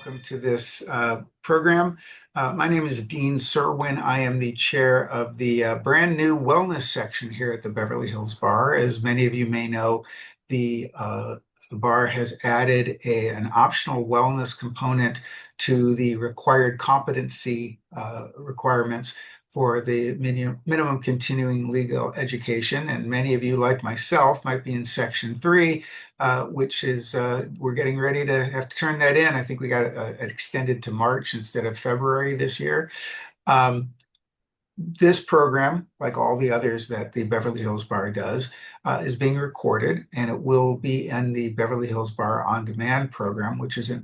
welcome to this program. My name is Dean Serwin. I am the chair of the brand new wellness section here at the Beverly Hills Bar. As many of you may know, the bar has added an optional wellness component to the required competency requirements for the minimum continuing legal education. And many of you, like myself, might be in Section 3, which is we're getting ready to have to turn that in. I think we got it extended to March instead of February this year. This program, like all the others that the Beverly Hills Bar does, is being recorded, and it will be in the Beverly Hills Bar On Demand program, which is a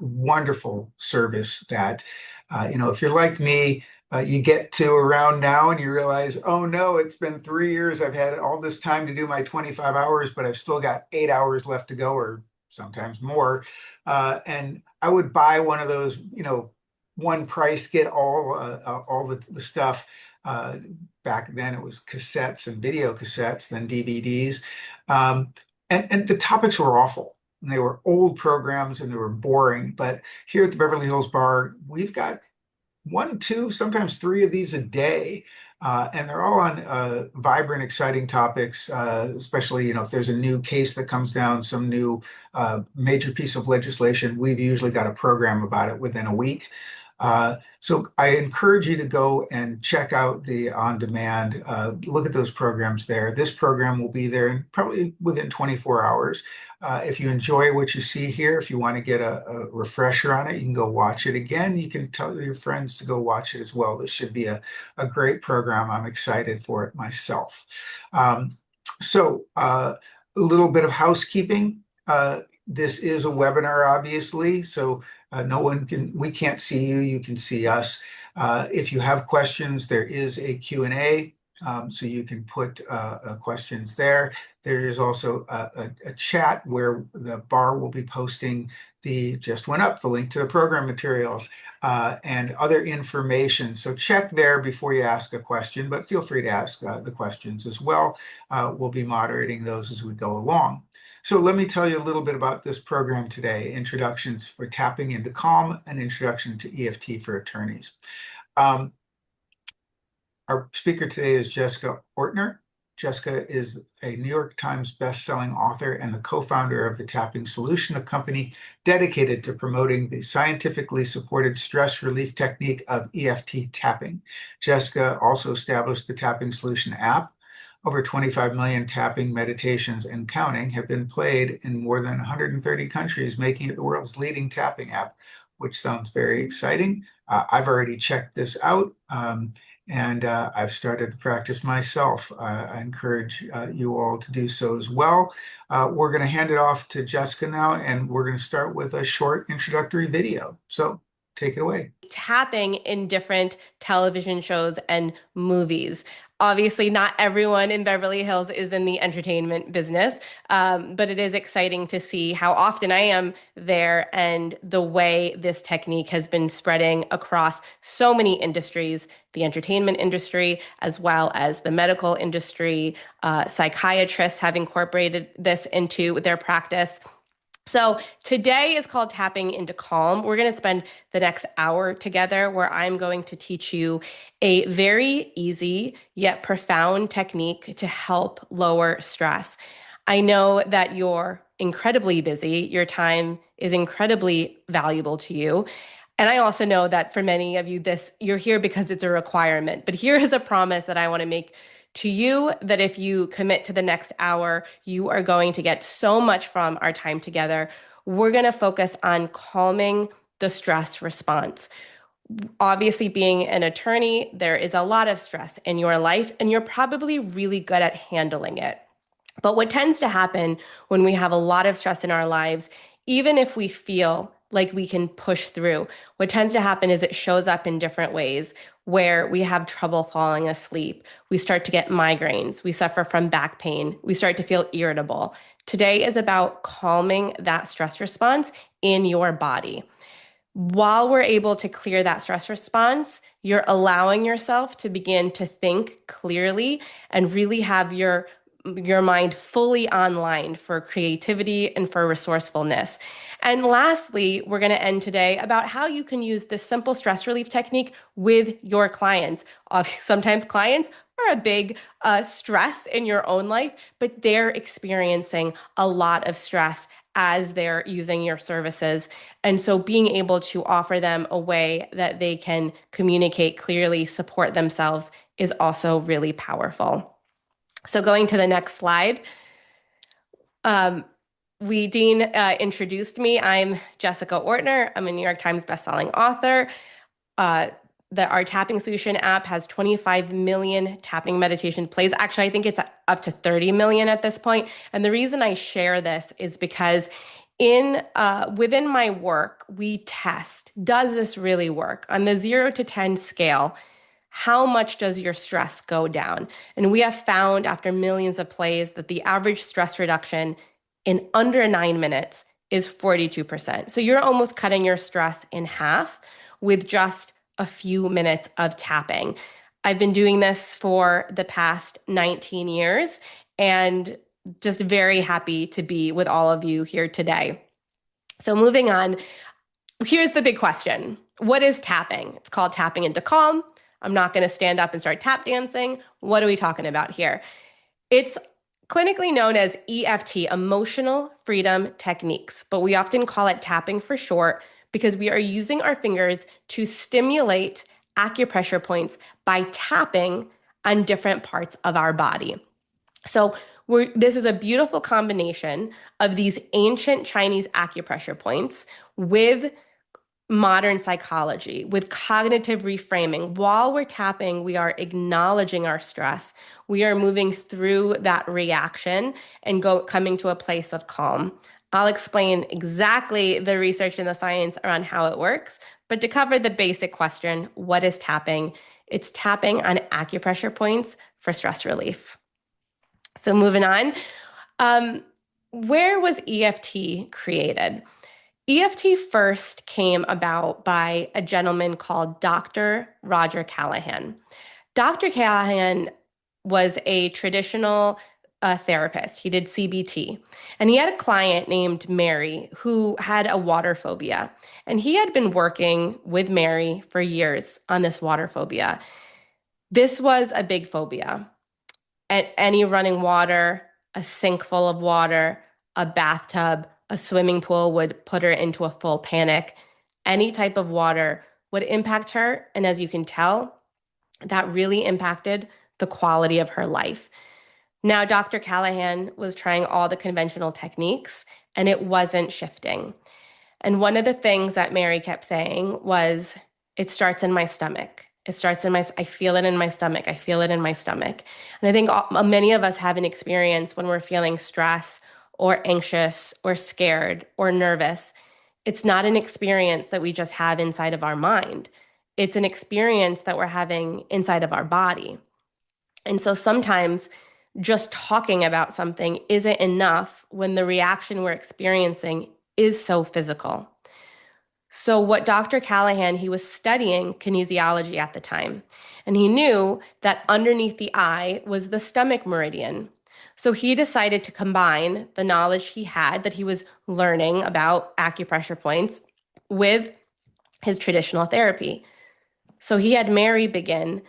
wonderful service that, if you're like me, you get to around now and you realize, oh no, it's been 3 years. I've had all this time to do my 25 hours, but I've still got 8 hours left to go, or sometimes more. And I would buy one of those, one price, get all the stuff. Back then it was cassettes and video cassettes, then DVDs. And the topics were awful. And they were old programs and they were boring. But here at the Beverly Hills Bar, we've got one, two, sometimes three of these a day. And they're all on vibrant, exciting topics, especially, if there's a new case that comes down, some new major piece of legislation, we've usually got a program about it within a week. So I encourage you to go and check out the on demand, look at those programs there. This program will be there probably within 24 hours. If you enjoy what you see here, if you want to get a refresher on it, you can go watch it again. You can tell your friends to go watch it as well. This should be a great program. I'm excited for it myself. A little bit of housekeeping. This is a webinar, obviously, so we can't see you, you can see us. If you have questions, there is a Q&A, so you can put questions there. There is also a chat where the bar will be posting just went up, the link to the program materials and other information. So check there before you ask a question, but feel free to ask the questions as well. We'll be moderating those as we go along. So let me tell you a little bit about this program today, Introductions for Tapping into Calm, an Introduction to EFT for Attorneys. Our speaker today is Jessica Ortner. Jessica is a New York Times best-selling author and the co-founder of the Tapping Solution, a company dedicated to promoting the scientifically supported stress relief technique of EFT tapping. Jessica also established the Tapping Solution app. Over 25 million tapping meditations and counting have been played in more than 130 countries, making it the world's leading tapping app, which sounds very exciting. I've already checked this out, and I've started the practice myself. I encourage you all to do so as well. We're going to hand it off to Jessica now, and we're going to start with a short introductory video. So take it away. Tapping in different television shows and movies. Obviously, not everyone in Beverly Hills is in the entertainment business, but it is exciting to see how often I am there and the way this technique has been spreading across so many industries, the entertainment industry, as well as the medical industry. Psychiatrists have incorporated this into their practice. So today is called Tapping into Calm. We're going to spend the next hour together where I'm going to teach you a very easy yet profound technique to help lower stress. I know that you're incredibly busy. Your time is incredibly valuable to you. And I also know that for many of you, you're here because it's a requirement. But here is a promise that I want to make to you, that if you commit to the next hour, you are going to get so much from our time together. We're going to focus on calming the stress response. Obviously, being an attorney, there is a lot of stress in your life, and you're probably really good at handling it. But what tends to happen when we have a lot of stress in our lives, even if we feel like we can push through, what tends to happen is it shows up in different ways, where we have trouble falling asleep. We start to get migraines. We suffer from back pain. We start to feel irritable. Today is about calming that stress response in your body. While we're able to clear that stress response, you're allowing yourself to begin to think clearly and really have your your mind fully online for creativity and for resourcefulness. And lastly, we're going to end today about how you can use this simple stress relief technique with your clients. Sometimes clients are a big stress in your own life, but they're experiencing a lot of stress as they're using your services. And so being able to offer them a way that they can communicate clearly, support themselves is also really powerful. So going to the next slide, um, Dean introduced me. I'm Jessica Ortner. I'm a New York Times bestselling author. Uh, our tapping solution app has 25 million tapping meditation plays. Actually, I think it's up to 30 million at this point. And the reason I share this is because within my work, we test, does this really work? On the 0 to 10 scale, how much does your stress go down? And we have found after millions of plays that the average stress reduction in under 9 minutes is 42%. So you're almost cutting your stress in half with just a few minutes of tapping. I've been doing this for the past 19 years and just very happy to be with all of you here today. So moving on, here's the big question. What is tapping? It's called tapping into calm. I'm not going to stand up and start tap dancing. What are we talking about here? It's clinically known as EFT, Emotional Freedom Techniques, but we often call it tapping for short because we are using our fingers to stimulate acupressure points by tapping on different parts of our body. So this is a beautiful combination of these ancient Chinese acupressure points with modern psychology, with cognitive reframing. While we're tapping, we are acknowledging our stress. We are moving through that reaction and coming to a place of calm. I'll explain exactly the research and the science around how it works, but to cover the basic question, what is tapping? It's tapping on acupressure points for stress relief. So moving on, um, where was EFT created? EFT first came about by a gentleman called Dr. Roger Callahan. Dr. Callahan was a traditional therapist. He did CBT. And he had a client named Mary who had a water phobia. And he had been working with Mary for years on this water phobia. This was a big phobia. At any running water, a sink full of water, a bathtub, a swimming pool would put her into a full panic. Any type of water would impact her. And as you can tell, that really impacted the quality of her life. Now, Dr. Callahan was trying all the conventional techniques and it wasn't shifting. And one of the things that Mary kept saying was, it starts in my stomach. I feel it in my stomach. I feel it in my stomach. And I think many of us have an experience when we're feeling stress or anxious or scared or nervous. It's not an experience that we just have inside of our mind. It's an experience that we're having inside of our body. And so sometimes just talking about something isn't enough when the reaction we're experiencing is so physical. So what Dr. Callahan, he was studying kinesiology at the time, and he knew that underneath the eye was the stomach meridian. So he decided to combine the knowledge he had that he was learning about acupressure points with his traditional therapy. So he had Mary begin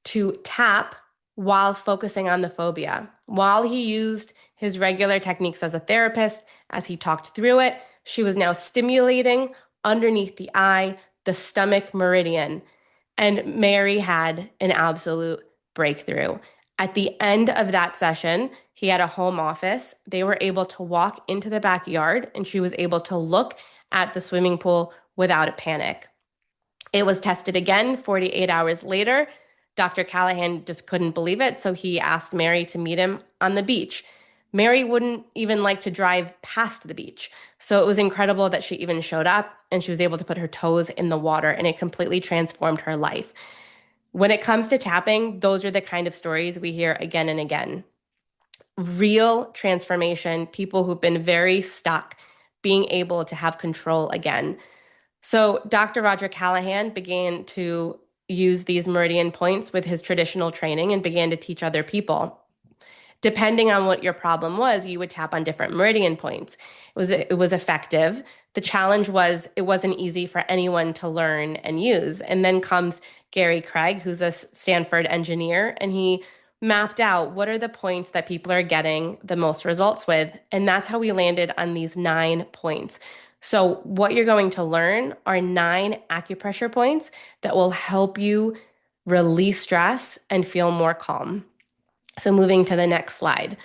to tap while focusing on the phobia. While he used his regular techniques as a therapist, as he talked through it, she was now stimulating underneath the eye, the stomach meridian. And Mary had an absolute breakthrough. At the end of that session, he had a home office. They were able to walk into the backyard and she was able to look at the swimming pool without a panic. It was tested again 48 hours later. Dr. Callahan just couldn't believe it, so he asked Mary to meet him on the beach. Mary wouldn't even like to drive past the beach. So it was incredible that she even showed up and she was able to put her toes in the water, and it completely transformed her life. When it comes to tapping, those are the kind of stories we hear again and again. Real transformation, people who've been very stuck, being able to have control again. So Dr. Roger Callahan began to use these meridian points with his traditional training and began to teach other people. Depending on what your problem was, you would tap on different meridian points. It was effective. The challenge was it wasn't easy for anyone to learn and use. And then comes Gary Craig, who's a Stanford engineer, and he mapped out what are the points that people are getting the most results with. And that's how we landed on these 9 points. So, what you're going to learn are 9 acupressure points that will help you release stress and feel more calm. So, moving to the next slide.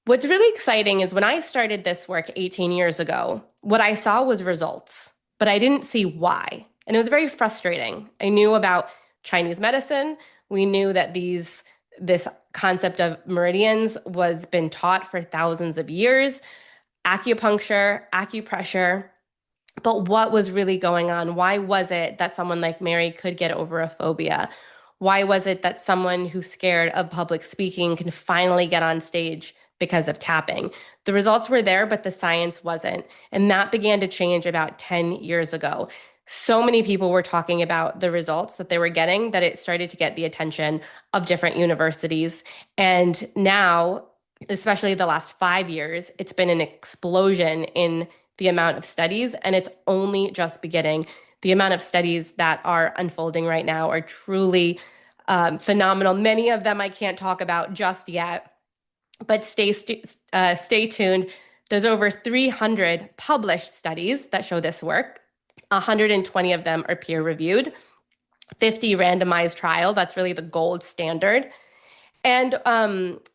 What's really exciting is when I started this work 18 years ago, what I saw was results, but I didn't see why. And it was very frustrating. I knew about Chinese medicine. We knew that this concept of meridians was been taught for thousands of years, acupuncture, acupressure. But what was really going on? Why was it that someone like Mary could get over a phobia? Why was it that someone who's scared of public speaking can finally get on stage because of tapping? The results were there, but the science wasn't. And that began to change about 10 years ago. So many people were talking about the results that they were getting that it started to get the attention of different universities. And now, especially the last 5 years, it's been an explosion in the amount of studies, and it's only just beginning. The amount of studies that are unfolding right now are truly phenomenal. Many of them I can't talk about just yet, but stay tuned. There's over 300 published studies that show this work. 120 of them are peer reviewed. 50 randomized trial. That's really the gold standard. And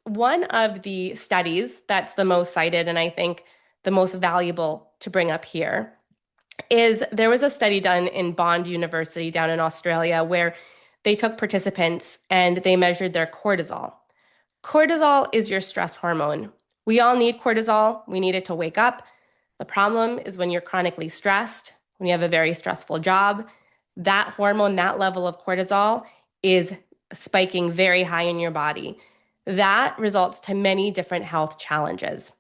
one of the studies that's the most cited, and I think the most valuable to bring up here, is there was a study done in Bond University down in Australia where they took participants and they measured their cortisol. Cortisol is your stress hormone. We all need cortisol. We need it to wake up. The problem is when you're chronically stressed, when you have a very stressful job, that hormone, that level of cortisol is spiking very high in your body. That results to many different health challenges.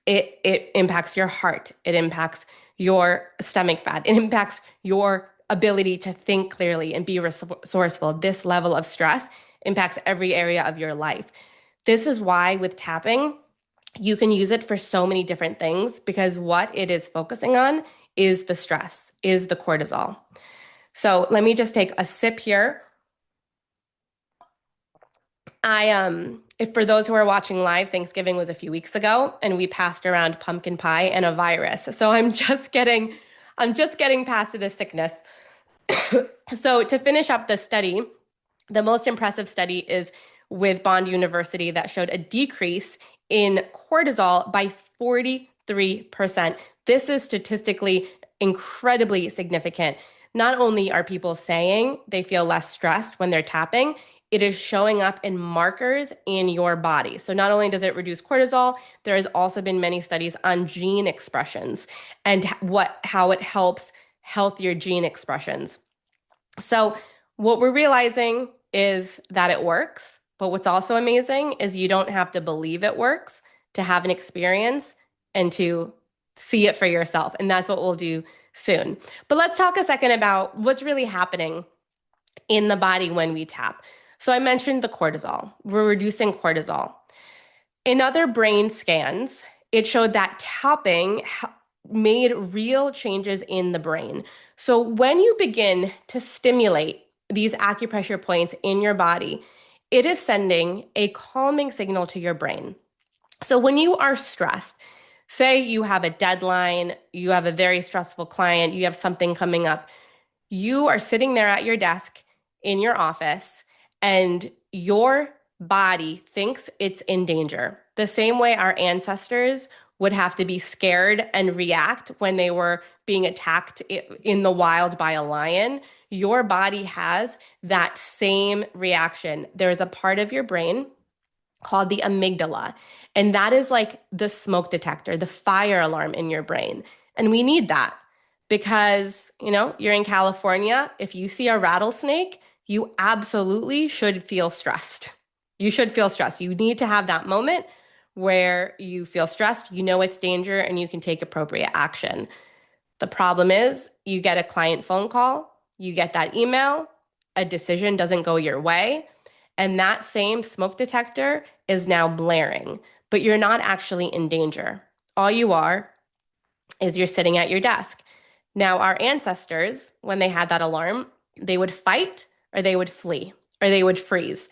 It impacts your heart. It impacts your stomach fat. It impacts your ability to think clearly and be resourceful. This level of stress impacts every area of your life. This is why with tapping, you can use it for so many different things because what it is focusing on is the stress, is the cortisol. So let me just take a sip here. If for those who are watching live, Thanksgiving was a few weeks ago, and we passed around pumpkin pie and a virus. So I'm just getting past the sickness. So to finish up the study, the most impressive study is with Bond University that showed a decrease in cortisol by 43%. This is statistically incredibly significant. Not only are people saying they feel less stressed when they're tapping, it is showing up in markers in your body. So not only does it reduce cortisol, there has also been many studies on gene expressions and how it helps healthier gene expressions. So what we're realizing is that it works, but what's also amazing is you don't have to believe it works to have an experience and to see it for yourself. And that's what we'll do soon. But let's talk a second about what's really happening in the body when we tap. So I mentioned the cortisol. We're reducing cortisol. In other brain scans, it showed that tapping made real changes in the brain. So when you begin to stimulate these acupressure points in your body, it is sending a calming signal to your brain. So when you are stressed, say you have a deadline, you have a very stressful client, you have something coming up, you are sitting there at your desk in your office and your body thinks it's in danger. The same way our ancestors would have to be scared and react when they were being attacked in the wild by a lion, your body has that same reaction. There's a part of your brain called the amygdala, and that is like the smoke detector, the fire alarm in your brain. And we need that because, you're in California. If you see a rattlesnake, you absolutely should feel stressed. You should feel stressed. You need to have that moment where you feel stressed, you know it's danger, and you can take appropriate action. The problem is you get a client phone call, you get that email, a decision doesn't go your way, and that same smoke detector is now blaring, but you're not actually in danger. All you are is you're sitting at your desk. Now, our ancestors, when they had that alarm, they would fight or they would flee or they would freeze.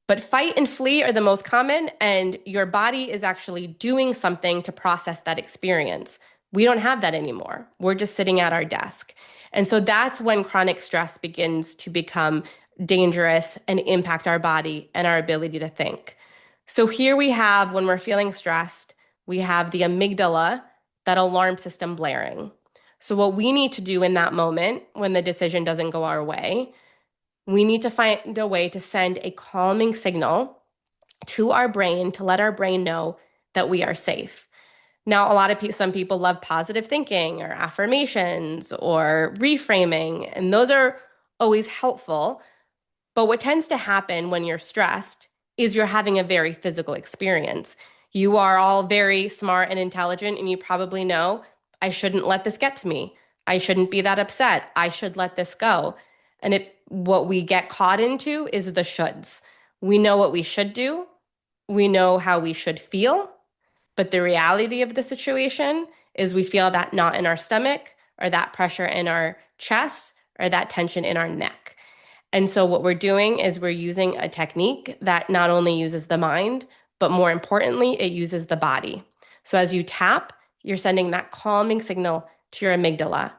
But fight and flee are the most common, and your body is actually doing something to process that experience. We don't have that anymore. We're just sitting at our desk. And so that's when chronic stress begins to become dangerous and impact our body and our ability to think. So here we have, when we're feeling stressed, we have the amygdala, that alarm system blaring. So what we need to do in that moment when the decision doesn't go our way, we need to find a way to send a calming signal to our brain to let our brain know that we are safe. Now, a lot of some people love positive thinking or affirmations or reframing, and those are always helpful. But what tends to happen when you're stressed is you're having a very physical experience. You are all very smart and intelligent, and you probably know, I shouldn't let this get to me. I shouldn't be that upset. I should let this go. And what we get caught into is the shoulds. We know what we should do. We know how we should feel. But the reality of the situation is we feel that knot in our stomach or that pressure in our chest or that tension in our neck. And so what we're doing is we're using a technique that not only uses the mind, but more importantly, it uses the body. So as you tap, you're sending that calming signal to your amygdala.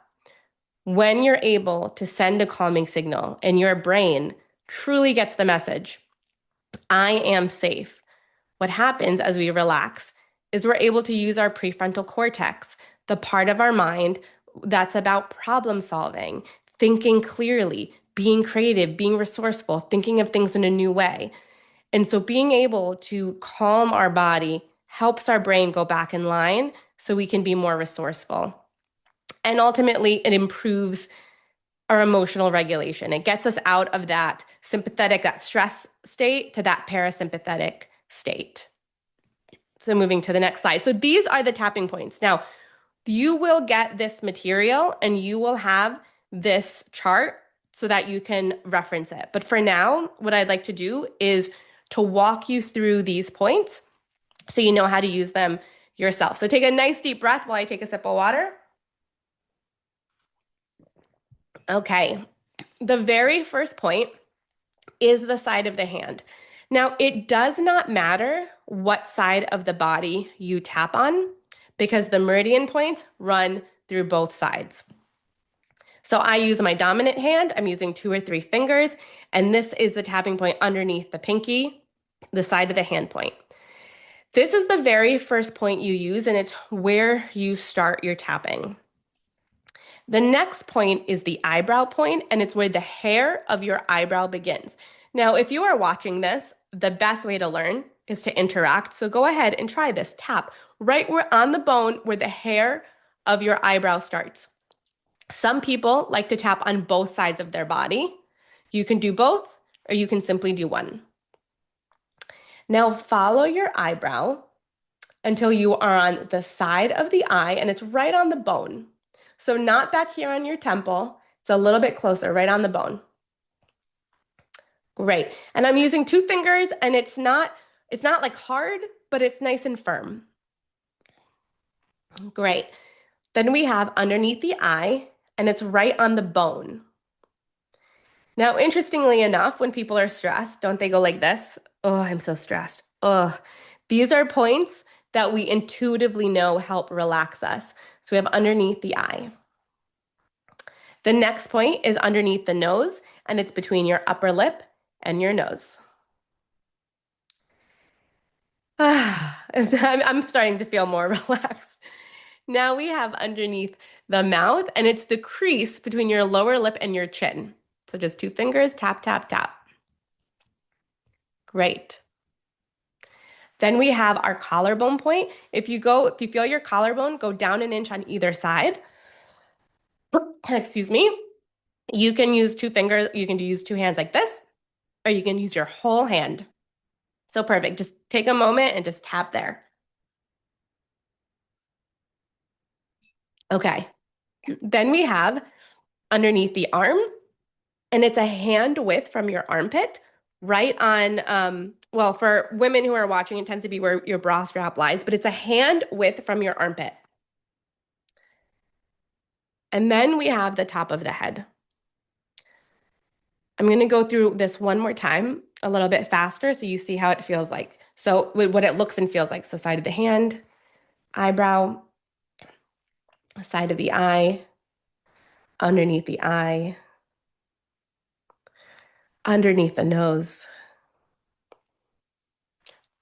When you're able to send a calming signal and your brain truly gets the message, I am safe, what happens as we relax is we're able to use our prefrontal cortex, the part of our mind that's about problem solving, thinking clearly, being creative, being resourceful, thinking of things in a new way. And so being able to calm our body helps our brain go back in line so we can be more resourceful. And ultimately, it improves our emotional regulation. It gets us out of that sympathetic, that stress state to that parasympathetic state. So moving to the next slide. So these are the tapping points. Now, you will get this material and you will have this chart so that you can reference it. But for now, what I'd like to do is to walk you through these points so you know how to use them yourself. So take a nice deep breath while I take a sip of water. Okay. The very first point is the side of the hand. Now, it does not matter what side of the body you tap on because the meridian points run through both sides. So I use my dominant hand. I'm using 2 or 3 fingers, and this is the tapping point underneath the pinky, the side of the hand point. This is the very first point you use, and it's where you start your tapping. The next point is the eyebrow point, and it's where the hair of your eyebrow begins. Now, if you are watching this, the best way to learn is to interact. So go ahead and try this. Tap right where on the bone where the hair of your eyebrow starts. Some people like to tap on both sides of their body. You can do both, or you can simply do one. Now follow your eyebrow until you are on the side of the eye and it's right on the bone. So not back here on your temple. It's a little bit closer, right on the bone. Great. And I'm using 2 fingers and it's not like hard, but it's nice and firm. Great. Then we have underneath the eye and it's right on the bone. Now, interestingly enough, when people are stressed, don't they go like this? Oh, I'm so stressed. Oh, these are points that we intuitively know help relax us. So we have underneath the eye. The next point is underneath the nose, and it's between your upper lip and your nose. I'm starting to feel more relaxed. Now we have underneath the mouth, and it's the crease between your lower lip and your chin. So just 2 fingers, tap, tap, tap. Great. Then we have our collarbone point. If you feel your collarbone, go down an inch on either side. Excuse me. You can use 2 fingers, you can use 2 hands like this, or you can use your whole hand. So perfect. Just take a moment and just tap there. Okay. Then we have underneath the arm, and it's a hand width from your armpit right on, well, for women who are watching, it tends to be where your bra strap lies, but it's a hand width from your armpit. And then we have the top of the head. I'm going to go through this one more time, a little bit faster, so you see how it feels like. So, what it looks and feels like. So, side of the hand, eyebrow, side of the eye, underneath the eye, underneath the nose,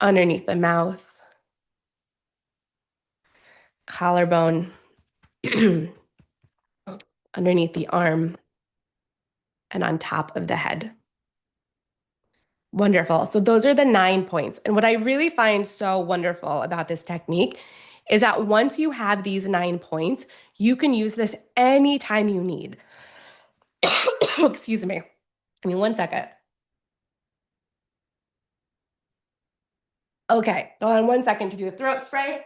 underneath the mouth, collarbone, underneath the arm, and on top of the head. Wonderful. So those are the 9 points. And what I really find so wonderful about this technique is that once you have these 9 points, you can use this anytime you need. Excuse me. Give me 1 second. Okay, hold on 1 second to do a throat spray.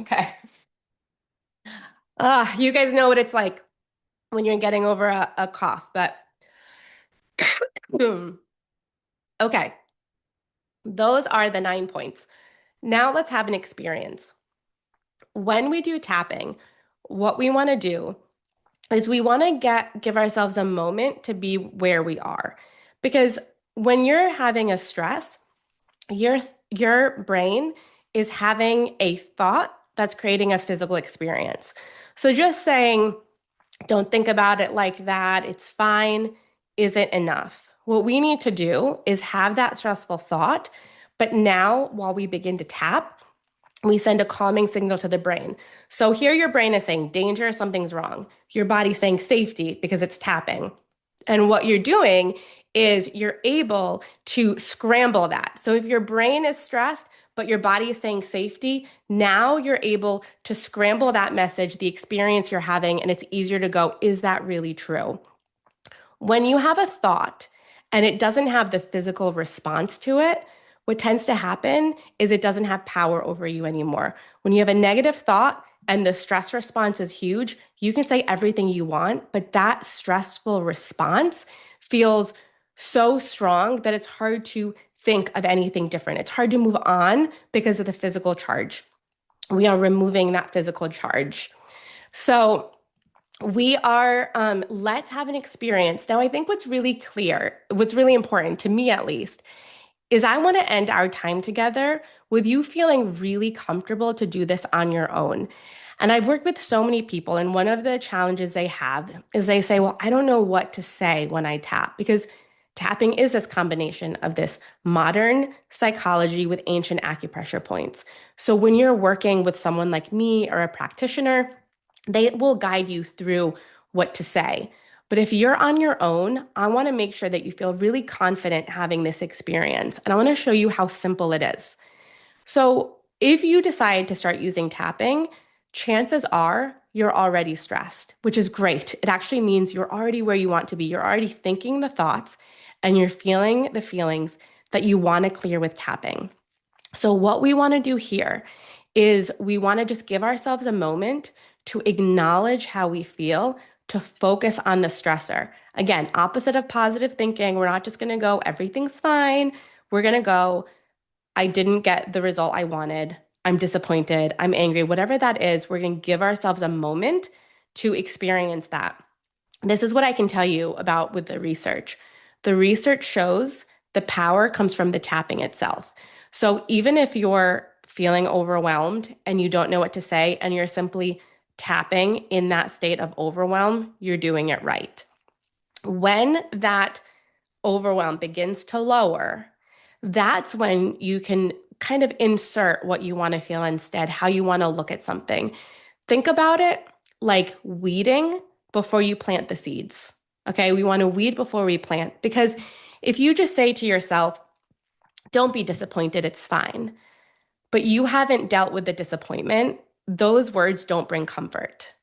Okay. You guys know what it's like when you're getting over a cough, but okay, those are the 9 points. Now let's have an experience. When we do tapping, what we want to do is we want to give ourselves a moment to be where we are. Because when you're having a stress, your your brain is having a thought that's creating a physical experience. So just saying, don't think about it like that, it's fine, isn't enough. What we need to do is have that stressful thought, but now while we begin to tap, we send a calming signal to the brain. So here your brain is saying danger, something's wrong. Your body's saying safety because it's tapping. And what you're doing is you're able to scramble that. So if your brain is stressed, but your body is saying safety, now you're able to scramble that message, the experience you're having, and it's easier to go, is that really true? When you have a thought and it doesn't have the physical response to it, what tends to happen is it doesn't have power over you anymore. When you have a negative thought and the stress response is huge, you can say everything you want, but that stressful response feels so strong that it's hard to think of anything different. It's hard to move on because of the physical charge. We are removing that physical charge. So we are, let's have an experience. Now, I think what's really clear, what's really important to me at least, is I want to end our time together with you feeling really comfortable to do this on your own. And I've worked with so many people, and one of the challenges they have is they say, well, I don't know what to say when I tap, because tapping is this combination of this modern psychology with ancient acupressure points. So when you're working with someone like me or a practitioner, they will guide you through what to say. But if you're on your own, I want to make sure that you feel really confident having this experience. And I want to show you how simple it is. So if you decide to start using tapping, chances are you're already stressed, which is great. It actually means you're already where you want to be. You're already thinking the thoughts and you're feeling the feelings that you want to clear with tapping. So what we want to do here is we want to just give ourselves a moment to acknowledge how we feel, to focus on the stressor. Again, opposite of positive thinking. We're not just going to go, everything's fine. We're going to go, I didn't get the result I wanted. I'm disappointed. I'm angry. Whatever that is, we're going to give ourselves a moment to experience that. This is what I can tell you about with the research. The research shows the power comes from the tapping itself. So even if you're feeling overwhelmed and you don't know what to say and you're simply tapping in that state of overwhelm, you're doing it right. When that overwhelm begins to lower, that's when you can kind of insert what you want to feel instead, how you want to look at something. Think about it like weeding before you plant the seeds. Okay, we want to weed before we plant because if you just say to yourself, don't be disappointed, it's fine, but you haven't dealt with the disappointment, those words don't bring comfort.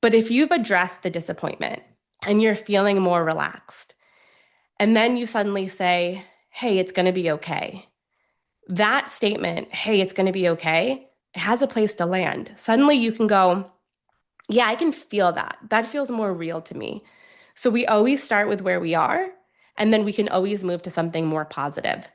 But if you've addressed the disappointment and you're feeling more relaxed, and then you suddenly say, hey, it's going to be okay. That statement, hey, it's going to be okay, it has a place to land. Suddenly you can go, yeah, I can feel that. That feels more real to me. So we always start with where we are, And then we can always move to something more positive.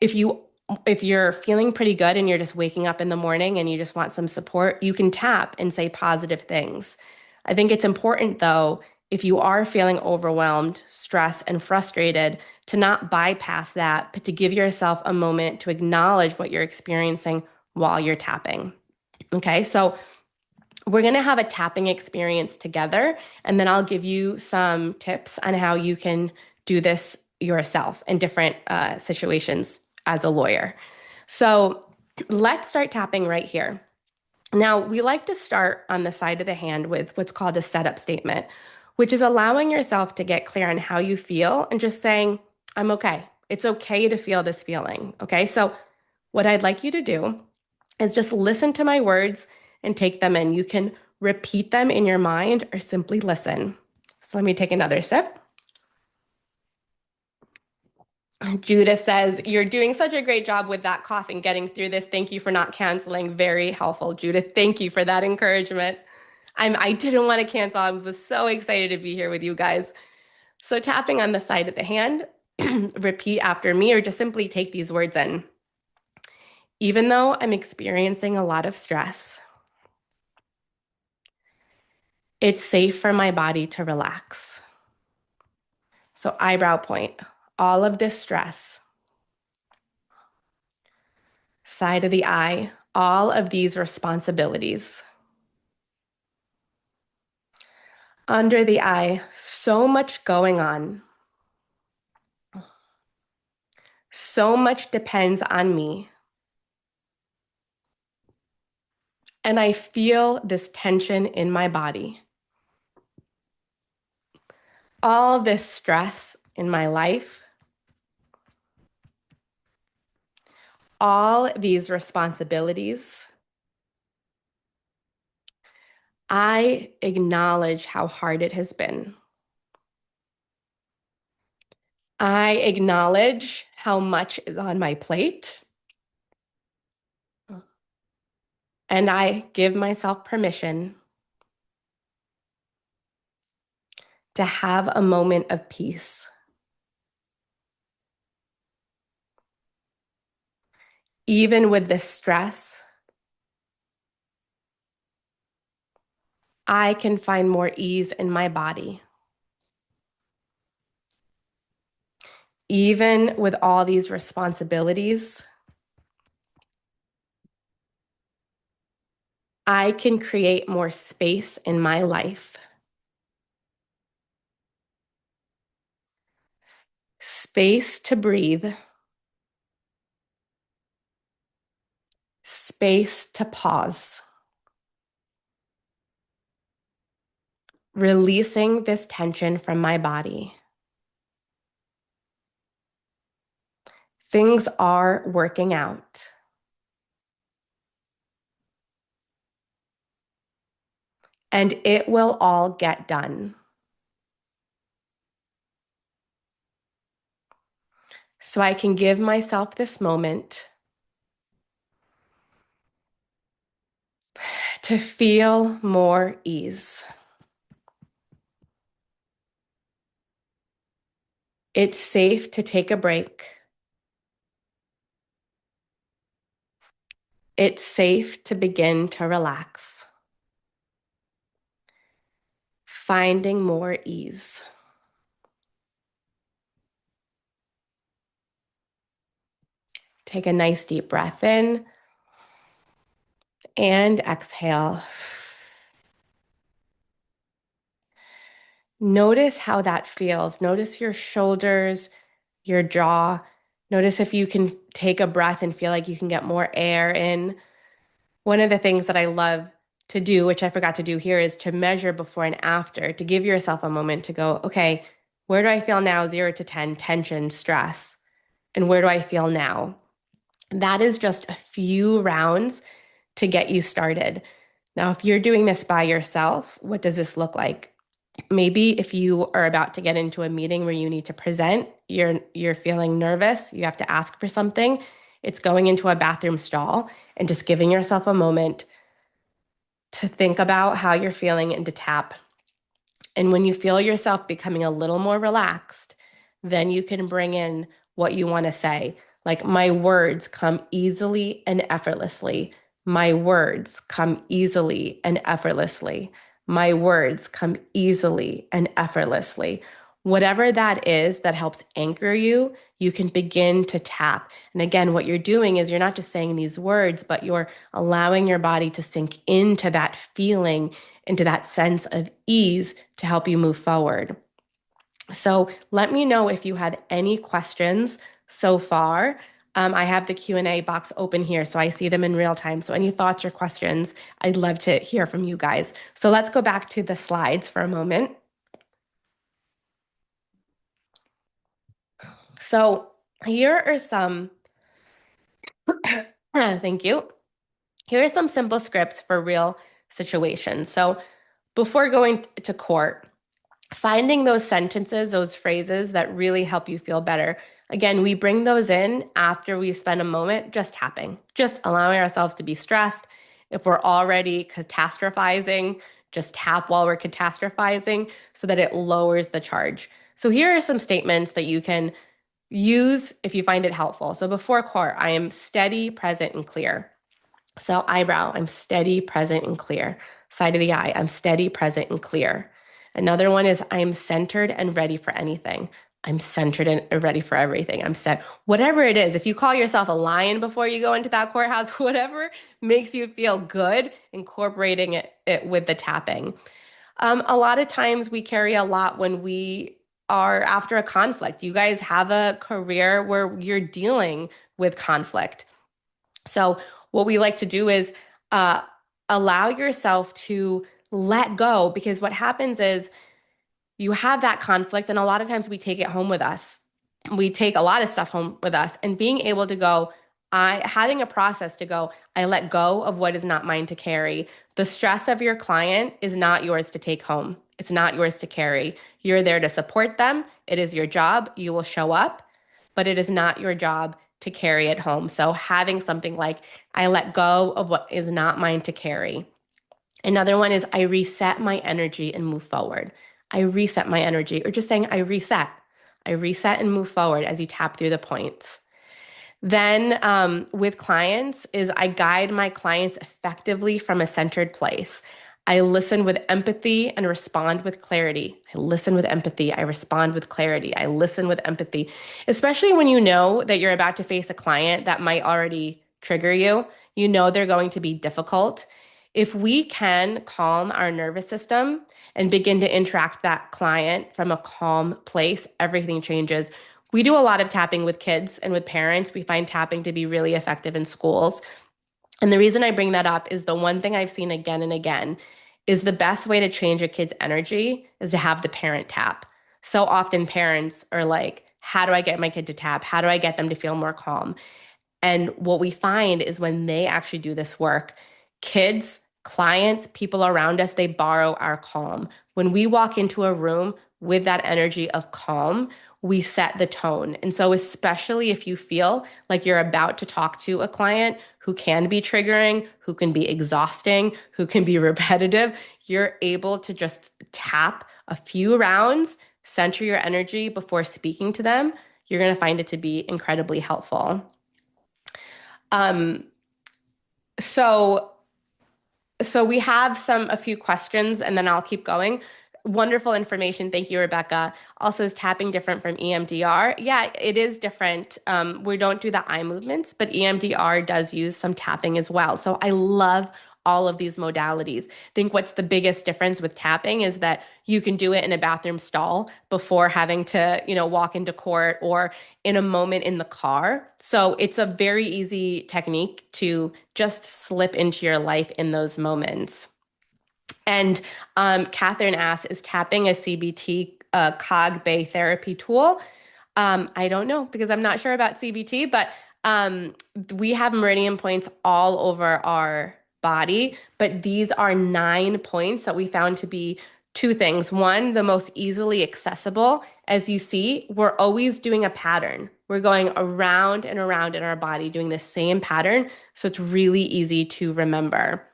If you if you're feeling pretty good and you're just waking up in the morning and you just want some support, you can tap and say positive things. I think it's important though, if you are feeling overwhelmed, stressed, and frustrated, to not bypass that, but to give yourself a moment to acknowledge what you're experiencing while you're tapping. Okay, so we're going to have a tapping experience together, and then I'll give you some tips on how you can do this yourself in different situations as a lawyer. So let's start tapping right here. Now, we like to start on the side of the hand with what's called a setup statement, which is allowing yourself to get clear on how you feel and just saying, I'm okay. It's okay to feel this feeling. Okay. So, what I'd like you to do is just listen to my words and take them in. You can repeat them in your mind or simply listen. So, let me take another sip. Judith says, you're doing such a great job with that cough and getting through this. Thank you for not canceling. Very helpful, Judith. Thank you for that encouragement. I didn't want to cancel. I was so excited to be here with you guys. So tapping on the side of the hand, repeat after me or just simply take these words in. Even though I'm experiencing a lot of stress, it's safe for my body to relax. So eyebrow point, all of this stress. Side of the eye, all of these responsibilities. Under the eye, so much going on. So much depends on me. And I feel this tension in my body. All this stress in my life. All these responsibilities. I acknowledge how hard it has been. I acknowledge how much is on my plate. And I give myself permission to have a moment of peace. Even with this stress, I can find more ease in my body. Even with all these responsibilities, I can create more space in my life. Space to breathe. Space to pause. Releasing this tension from my body. Things are working out. And it will all get done. So I can give myself this moment to feel more ease. It's safe to take a break. It's safe to begin to relax. Finding more ease. Take a nice deep breath in and exhale. Notice how that feels. Notice your shoulders, your jaw. Notice if you can take a breath and feel like you can get more air in. One of the things that I love to do, which I forgot to do here, is to measure before and after, to give yourself a moment to go, okay, where do I feel now? 0 to 10, tension, stress. And where do I feel now? That is just a few rounds to get you started. Now, if you're doing this by yourself, what does this look like? Maybe if you are about to get into a meeting where you need to present, you're feeling nervous, you have to ask for something, it's going into a bathroom stall and just giving yourself a moment to think about how you're feeling and to tap. And when you feel yourself becoming a little more relaxed, then you can bring in what you want to say. Like, my words come easily and effortlessly. My words come easily and effortlessly. My words come easily and effortlessly. Whatever that is that helps anchor you, you can begin to tap. And again, what you're doing is you're not just saying these words, but you're allowing your body to sink into that feeling, into that sense of ease to help you move forward. So let me know if you have any questions so far. I have the Q&A box open here, so I see them in real time. So any thoughts or questions, I'd love to hear from you guys. So let's go back to the slides for a moment. So here are some, thank you. Here are some simple scripts for real situations. So before going to court, finding those sentences, those phrases that really help you feel better. Again, we bring those in after we spend a moment just tapping, just allowing ourselves to be stressed. If we're already catastrophizing, just tap while we're catastrophizing so that it lowers the charge. So here are some statements that you can use if you find it helpful. So before court, I am steady, present, and clear. So eyebrow, I'm steady, present, and clear. Side of the eye, I'm steady, present, and clear. Another one is I'm centered and ready for anything. I'm centered and ready for everything. I'm set. Whatever it is, if you call yourself a lion before you go into that courthouse, whatever makes you feel good, incorporating it with the tapping. A lot of times we carry a lot when we are after a conflict. You guys have a career where you're dealing with conflict. So what we like to do is uh, allow yourself to let go, because what happens is you have that conflict, and a lot of times we take it home with us. We take a lot of stuff home with us, and being able to go, having a process to go, I let go of what is not mine to carry. The stress of your client is not yours to take home. It's not yours to carry. You're there to support them. It is your job. You will show up, but it is not your job to carry it home. So having something like, I let go of what is not mine to carry. Another one is I reset my energy and move forward. I reset my energy, or just saying I reset. I reset and move forward as you tap through the points. Then with clients is I guide my clients effectively from a centered place. I listen with empathy and respond with clarity. I listen with empathy. I respond with clarity. I listen with empathy, especially when you know that you're about to face a client that might already trigger you. You know they're going to be difficult. If we can calm our nervous system and begin to interact with that client from a calm place, everything changes. We do a lot of tapping with kids and with parents. We find tapping to be really effective in schools. And the reason I bring that up is the one thing I've seen again and again is the best way to change a kid's energy is to have the parent tap. So often parents are like, how do I get my kid to tap? How do I get them to feel more calm? And what we find is when they actually do this work, kids, clients, people around us, they borrow our calm. When we walk into a room with that energy of calm, we set the tone. And so, especially if you feel like you're about to talk to a client who can be triggering, who can be exhausting, who can be repetitive, you're able to just tap a few rounds, center your energy before speaking to them. You're going to find it to be incredibly helpful. Um, so so we have a few questions and then I'll keep going. Wonderful information. Thank you, Rebecca. Also, is tapping different from EMDR? Yeah, it is different. We don't do the eye movements, but EMDR does use some tapping as well. So I love all of these modalities. I think what's the biggest difference with tapping is that you can do it in a bathroom stall before having to, walk into court or in a moment in the car. So it's a very easy technique to just slip into your life in those moments. And Catherine asks, is tapping a CBT cog bay therapy tool? I don't know because I'm not sure about CBT, but um, we have meridian points all over our body, but these are 9 points that we found to be two things. One, the most easily accessible. As you see, we're always doing a pattern. We're going around and around in our body doing the same pattern. So it's really easy to remember.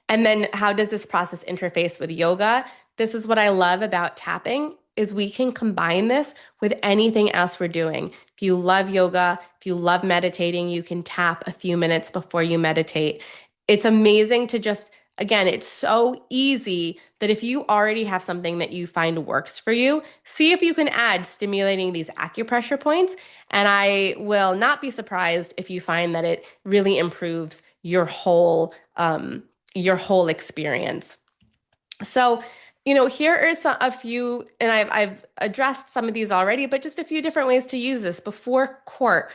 And then how does this process interface with yoga? This is what I love about tapping. is we can combine this with anything else we're doing. If you love yoga, if you love meditating, you can tap a few minutes before you meditate. It's amazing to just, again, it's so easy that if you already have something that you find works for you, see if you can add stimulating these acupressure points. And I will not be surprised if you find that it really improves your whole experience. So, here are a few, and I've addressed some of these already, but just a few different ways to use this before court.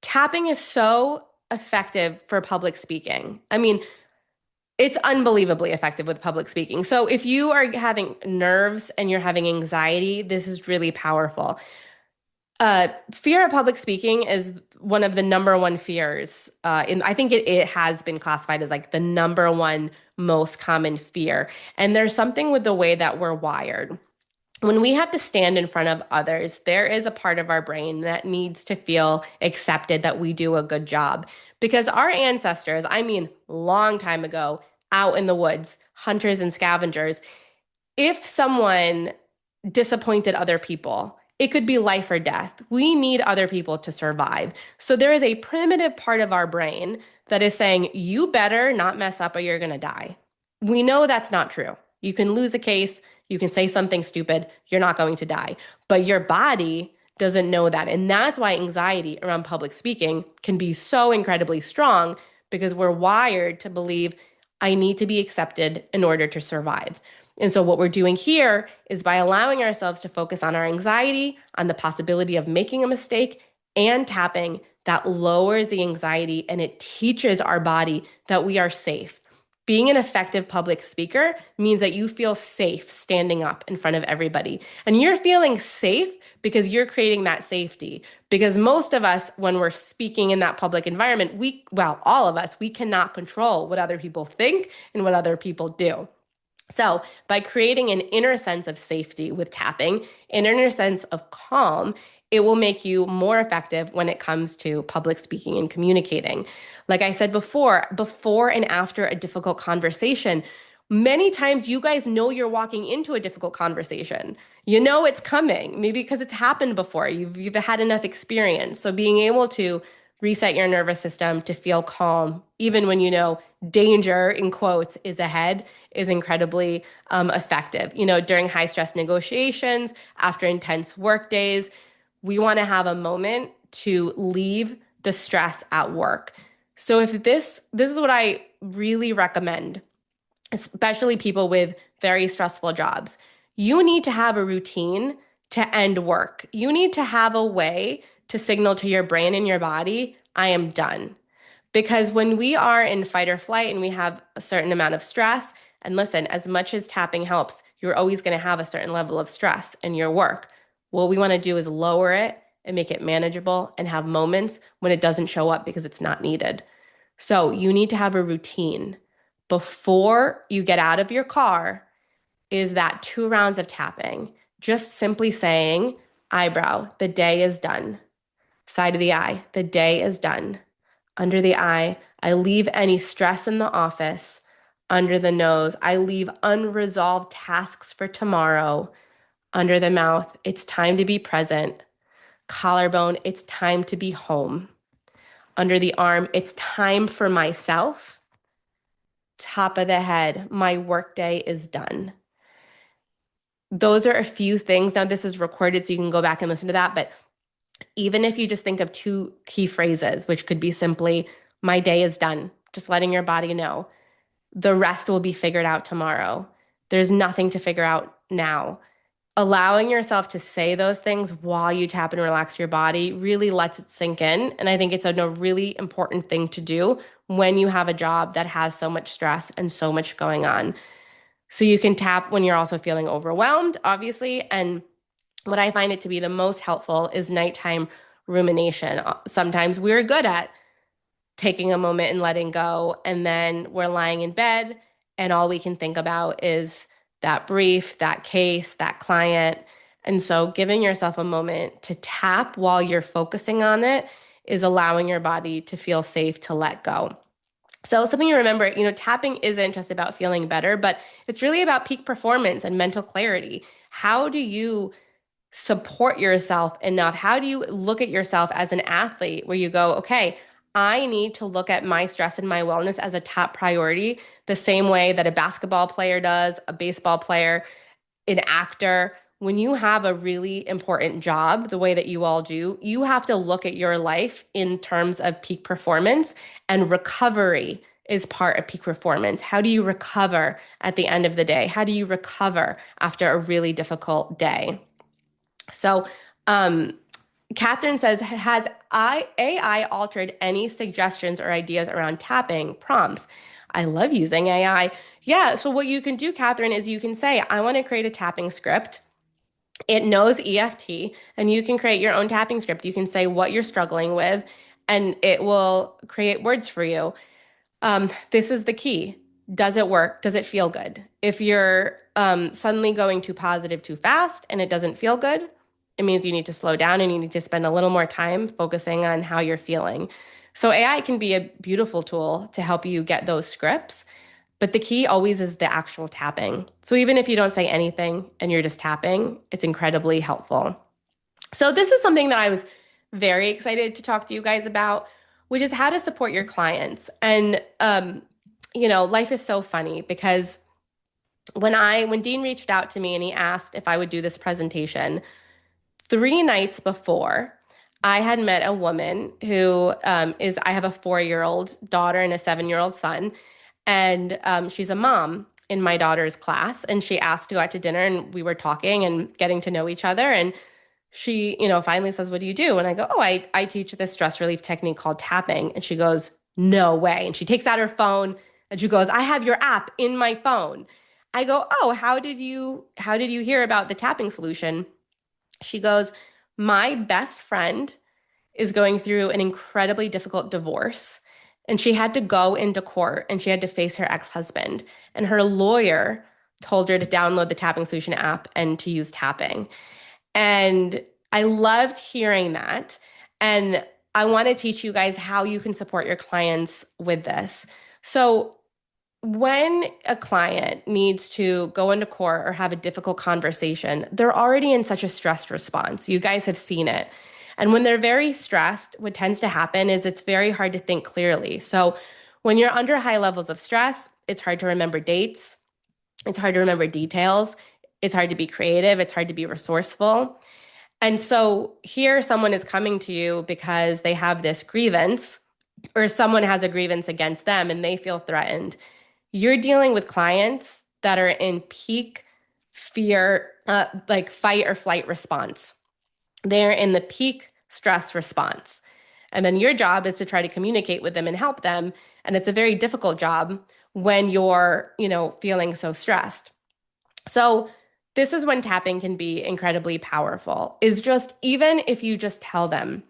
Tapping is so effective for public speaking. I mean, it's unbelievably effective with public speaking. So if you are having nerves and you're having anxiety, this is really powerful. Fear of public speaking is one of the number one fears. I think it has been classified as like the number one most common fear. And there's something with the way that we're wired. When we have to stand in front of others, there is a part of our brain that needs to feel accepted that we do a good job. Because our ancestors, I mean, long time ago, out in the woods, hunters and scavengers, if someone disappointed other people, it could be life or death. We need other people to survive. So there is a primitive part of our brain that is saying, you better not mess up or you're going to die. We know that's not true. You can lose a case, you can say something stupid, you're not going to die. But your body doesn't know that. And that's why anxiety around public speaking can be so incredibly strong because we're wired to believe, I need to be accepted in order to survive. And so, what we're doing here is by allowing ourselves to focus on our anxiety, on the possibility of making a mistake, and tapping, that lowers the anxiety and it teaches our body that we are safe. Being an effective public speaker means that you feel safe standing up in front of everybody. And you're feeling safe because you're creating that safety. Because most of us, when we're speaking in that public environment, all of us, we cannot control what other people think and what other people do. So, by creating an inner sense of safety with tapping, an inner sense of calm, it will make you more effective when it comes to public speaking and communicating. Like I said before and after a difficult conversation, many times you guys know you're walking into a difficult conversation. You know it's coming, maybe because it's happened before. You've had enough experience. So being able to reset your nervous system to feel calm, even when you know danger, in quotes, is ahead, is incredibly effective. During high stress negotiations, after intense work days, we want to have a moment to leave the stress at work. So if this is what I really recommend, especially people with very stressful jobs. You need to have a routine to end work. You need to have a way to signal to your brain and your body, I am done. Because when we are in fight or flight and we have a certain amount of stress, and listen, as much as tapping helps, you're always going to have a certain level of stress in your work. What we want to do is lower it and make it manageable and have moments when it doesn't show up because it's not needed. So you need to have a routine. Before you get out of your car, is that 2 rounds of tapping, just simply saying, eyebrow, the day is done. Side of the eye, the day is done. Under the eye, I leave any stress in the office. Under the nose, I leave unresolved tasks for tomorrow. Under the mouth, it's time to be present. Collarbone, it's time to be home. Under the arm, it's time for myself. Top of the head, my workday is done. Those are a few things. Now, this is recorded, so you can go back and listen to that. But even if you just think of 2 key phrases, which could be simply, my day is done, just letting your body know. The rest will be figured out tomorrow. There's nothing to figure out now. Allowing yourself to say those things while you tap and relax your body really lets it sink in. And I think it's a really important thing to do when you have a job that has so much stress and so much going on. So you can tap when you're also feeling overwhelmed, obviously. And what I find it to be the most helpful is nighttime rumination. Sometimes we're good at taking a moment and letting go, and then we're lying in bed, and all we can think about is that brief, that case, that client. And so giving yourself a moment to tap while you're focusing on it is allowing your body to feel safe to let go. So something you remember, tapping isn't just about feeling better, but it's really about peak performance and mental clarity. how do you support yourself enough? How do you look at yourself as an athlete where you go, okay, I need to look at my stress and my wellness as a top priority, the same way that a basketball player does, a baseball player, an actor. When you have a really important job, the way that you all do, you have to look at your life in terms of peak performance, and recovery is part of peak performance. How do you recover at the end of the day? How do you recover after a really difficult day? So, um, Catherine says, has AI altered any suggestions or ideas around tapping prompts? I love using AI. Yeah, so what you can do, Catherine, is you can say, I want to create a tapping script. It knows EFT, and you can create your own tapping script. You can say what you're struggling with, and it will create words for you. This is the key. Does it work? Does it feel good? If you're suddenly going too positive too fast and it doesn't feel good, it means you need to slow down and you need to spend a little more time focusing on how you're feeling. So AI can be a beautiful tool to help you get those scripts, but the key always is the actual tapping. So even if you don't say anything and you're just tapping, it's incredibly helpful. So this is something that I was very excited to talk to you guys about, which is how to support your clients. And life is so funny because when Dean reached out to me and he asked if I would do this presentation, 3 nights before, I had met a woman who I have a 4-year-old daughter and a 7-year-old son, and she's a mom in my daughter's class, and she asked to go out to dinner, and we were talking and getting to know each other, and she, finally says, "What do you do?" And I go, "Oh, I teach this stress relief technique called tapping." And she goes, "No way." And she takes out her phone and she goes, "I have your app in my phone." I go, "Oh, how did you hear about the tapping solution?" She goes, "My best friend is going through an incredibly difficult divorce, and she had to go into court and she had to face her ex-husband. And her lawyer told her to download the tapping solution app and to use tapping." And I loved hearing that. And I want to teach you guys how you can support your clients with this. So, when a client needs to go into court or have a difficult conversation, they're already in such a stressed response. You guys have seen it. And when they're very stressed, what tends to happen is it's very hard to think clearly. So, when you're under high levels of stress, it's hard to remember dates, it's hard to remember details, it's hard to be creative, it's hard to be resourceful. And so here someone is coming to you because they have this grievance, or someone has a grievance against them and they feel threatened. You're dealing with clients that are in peak fear, like fight or flight response. They're in the peak stress response. And then your job is to try to communicate with them and help them. And it's a very difficult job when you're, feeling so stressed. So this is when tapping can be incredibly powerful. Is just even if you just tell them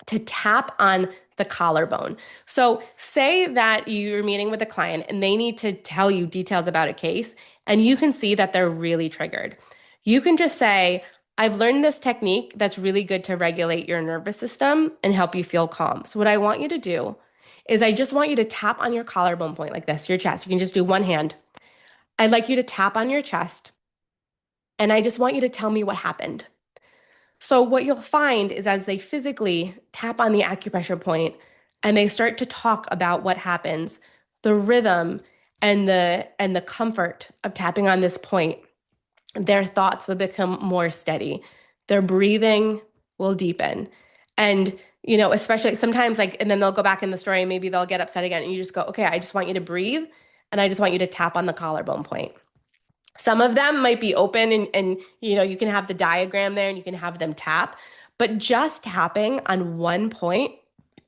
to tap on the collarbone. So say that you're meeting with a client and they need to tell you details about a case and you can see that they're really triggered. You can just say, "I've learned this technique that's really good to regulate your nervous system and help you feel calm. So what I want you to do is I just want you to tap on your collarbone point like this, your chest. You can just do one hand. I'd like you to tap on your chest and I just want you to tell me what happened." So, what you'll find is as they physically tap on the acupressure point and they start to talk about what happens, the rhythm and the comfort of tapping on this point, their thoughts will become more steady. Their breathing will deepen. And, especially sometimes and then they'll go back in the story and maybe they'll get upset again. And you just go, "Okay, I just want you to breathe and I just want you to tap on the collarbone point." Some of them might be open and you can have the diagram there and you can have them tap, but just tapping on one point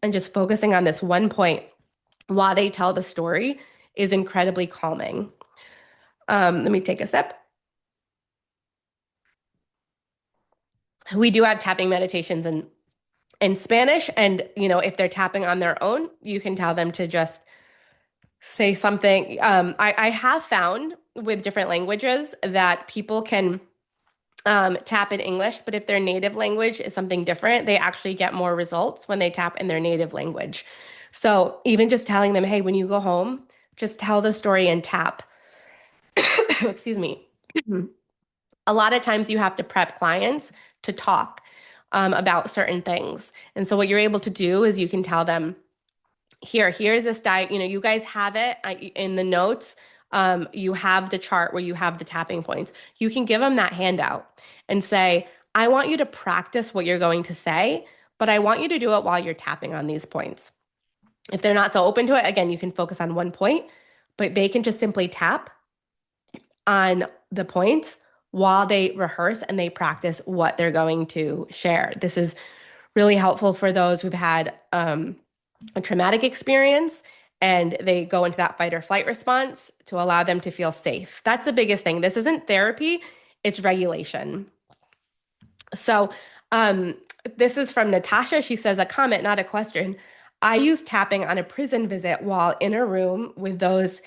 and just focusing on this one point while they tell the story is incredibly calming. Let me take a sip. We do have tapping meditations in Spanish, and if they're tapping on their own, you can tell them to just say something. I have found with different languages that people can tap in English, but if their native language is something different, they actually get more results when they tap in their native language. So even just telling them, "Hey, when you go home, just tell the story and tap." Excuse me. A lot of times you have to prep clients to talk about certain things. And so what you're able to do is you can tell them, here's this diet. You guys have it in the notes. You have the chart where you have the tapping points. You can give them that handout and say, I want you to practice what you're going to say, but I want you to do it while you're tapping on these points. If they're not so open to it, again, you can focus on one point, but they can just simply tap on the points while they rehearse and they practice what they're going to share. This is really helpful for those who've had a traumatic experience and they go into that fight or flight response to allow them to feel safe. That's the biggest thing. This isn't therapy, it's regulation. So, this is from Natasha. She says, a comment, not a question. I use tapping on a prison visit while in a room with those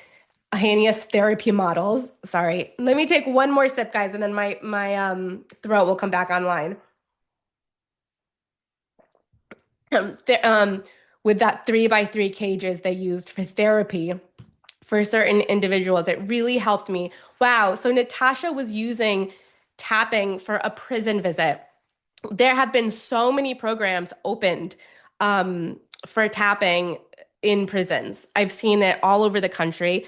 heinous therapy models. Sorry. Let me take one more sip, guys, and then my throat will come back online. With that 3x3 cages they used for therapy for certain individuals, it really helped me. Wow. So Natasha was using tapping for a prison visit. There have been so many programs opened for tapping in prisons. I've seen it all over the country.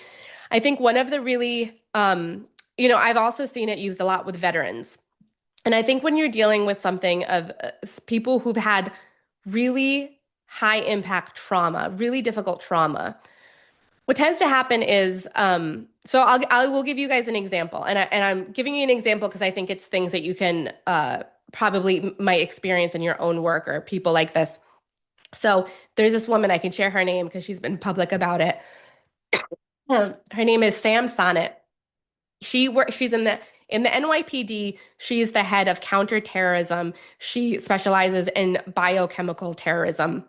I think one of the really, I've also seen it used a lot with veterans. And I think when you're dealing with something of people who've had really high impact trauma, really difficult trauma, what tends to happen is, so I will give you guys an example, and I'm giving you an example because I think it's things that you can probably might experience in your own work or people like this. So there's this woman, I can share her name because she's been public about it. Her name is Sam Sonnet. She's in the NYPD. She's the head of counterterrorism. She specializes in biochemical terrorism.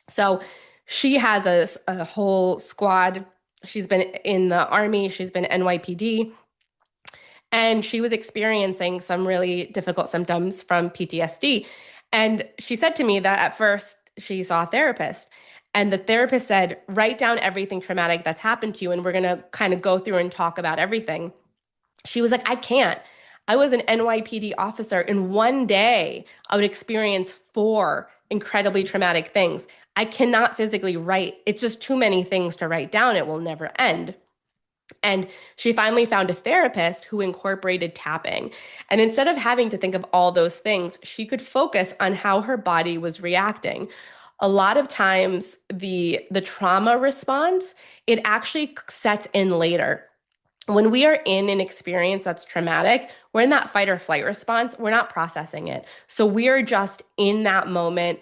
So she has a whole squad. She's been in the army, she's been NYPD, and she was experiencing some really difficult symptoms from PTSD. And she said to me that at first she saw a therapist. And the therapist said, write down everything traumatic that's happened to you, and we're going to kind of go through and talk about everything. She was like, I can't. I was an NYPD officer. In one day, I would experience four incredibly traumatic things. I cannot physically write. It's just too many things to write down. It will never end. And she finally found a therapist who incorporated tapping. And instead of having to think of all those things, she could focus on how her body was reacting. A lot of times, the trauma response, it actually sets in later. When we are in an experience that's traumatic, we're in that fight or flight response. We're not processing it. So we are just in that moment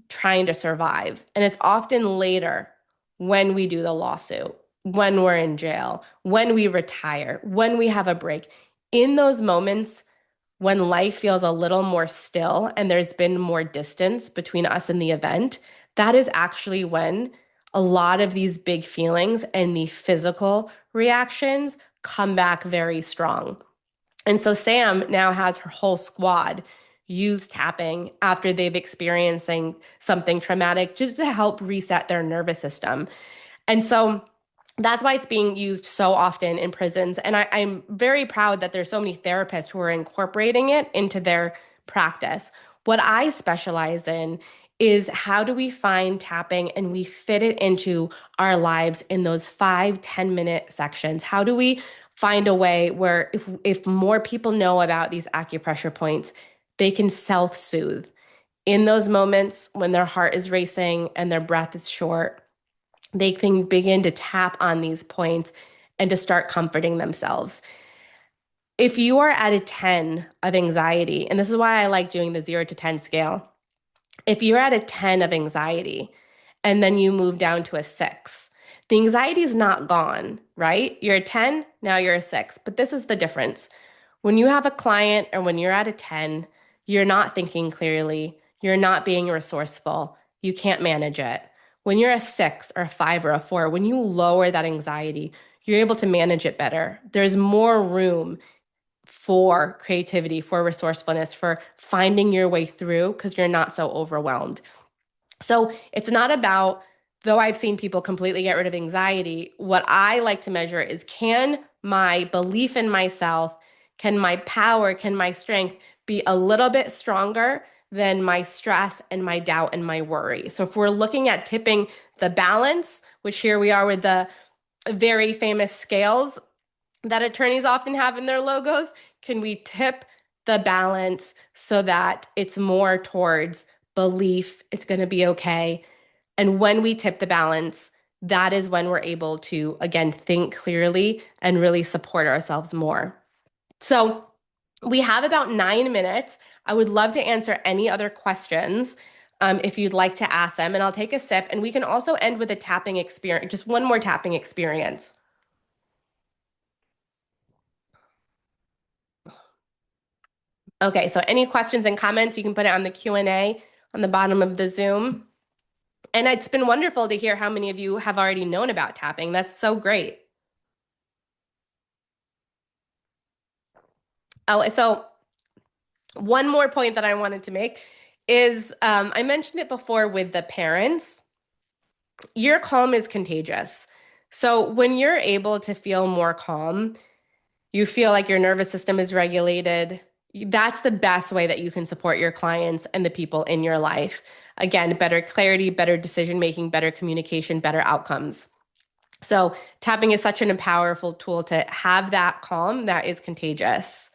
trying to survive. And it's often later when we do the lawsuit, when we're in jail, when we retire, when we have a break. In those moments, when life feels a little more still and there's been more distance between us and the event, that is actually when a lot of these big feelings and the physical reactions come back very strong. And so Sam now has her whole squad use tapping after they've experiencing something traumatic just to help reset their nervous system. And so that's why it's being used so often in prisons. And I'm very proud that there's so many therapists who are incorporating it into their practice. What I specialize in is how do we find tapping and we fit it into our lives in those 5-10 minute sections? How do we find a way where if more people know about these acupressure points, they can self-soothe in those moments when their heart is racing and their breath is short, they can begin to tap on these points and to start comforting themselves. If you are at a 10 of anxiety, and this is why I like doing the 0 to 10 scale, if you're at a 10 of anxiety and then you move down to a 6, the anxiety is not gone, right? You're a 10, now you're a 6. But this is the difference. When you have a client or when you're at a 10, you're not thinking clearly, you're not being resourceful, you can't manage it. When you're a 6 or a 5 or a 4, when you lower that anxiety, you're able to manage it better. There's more room for creativity, for resourcefulness, for finding your way through because you're not so overwhelmed. So it's not about, though I've seen people completely get rid of anxiety, what I like to measure is can my belief in myself, Can my power, can my strength be a little bit stronger than my stress and my doubt and my worry? So if we're looking at tipping the balance, which here we are with the very famous scales that attorneys often have in their logos, can we tip the balance so that it's more towards belief, it's going to be okay? And when we tip the balance, that is when we're able to, again, think clearly and really support ourselves more. So we have about 9 minutes. I would love to answer any other questions if you'd like to ask them, and I'll take a sip. And we can also end with a tapping experience, just one more tapping experience. Okay, so any questions and comments, you can put it on the Q&A on the bottom of the Zoom. And it's been wonderful to hear how many of you have already known about tapping. That's so great. Oh, so one more point that I wanted to make is I mentioned it before with the parents. Your calm is contagious. So when you're able to feel more calm, you feel like your nervous system is regulated. That's the best way that you can support your clients and the people in your life. Again, better clarity, better decision making, better communication, better outcomes. So tapping is such an powerful tool to have that calm that is contagious.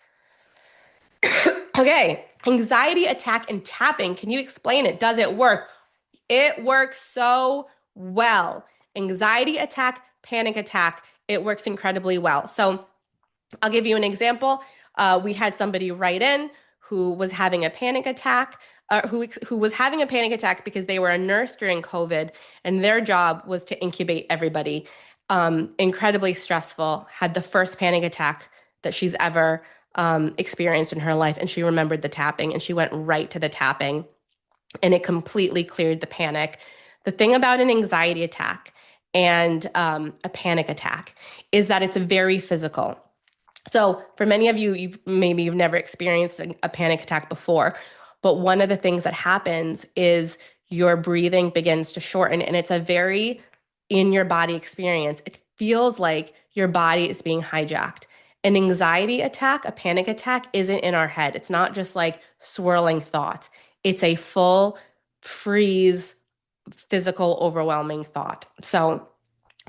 Okay, anxiety attack and tapping. Can you explain it? Does it work? It works so well. Anxiety attack, panic attack, it works incredibly well. So I'll give you an example. We had somebody write in who was having a panic attack, who was having a panic attack because they were a nurse during COVID, and their job was to incubate everybody. Incredibly stressful. Had the first panic attack that she's ever experienced in her life, and she remembered the tapping, and she went right to the tapping, and it completely cleared the panic. The thing about an anxiety attack and a panic attack is that it's very physical. So for many of you, maybe you've never experienced a panic attack before, but one of the things that happens is your breathing begins to shorten, and it's a very in your body experience. It feels like your body is being hijacked. An anxiety attack, a panic attack, isn't in our head. It's not just like swirling thoughts. It's a full freeze, physical, overwhelming thought. So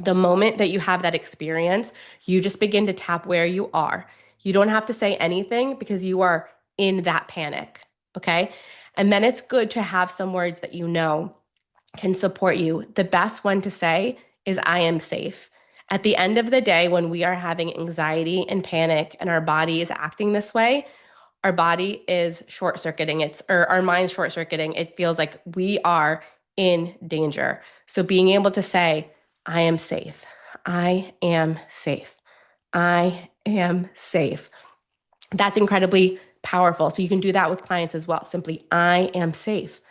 the moment that you have that experience, you just begin to tap where you are. You don't have to say anything because you are in that panic. Okay. And then it's good to have some words that you know can support you. The best one to say is, I am safe. At the end of the day, when we are having anxiety and panic and our body is acting this way, our body is short circuiting. Or our mind's short circuiting. It feels like we are in danger. So being able to say, I am safe. I am safe. I am safe. That's incredibly powerful. So you can do that with clients as well. Simply, I am safe.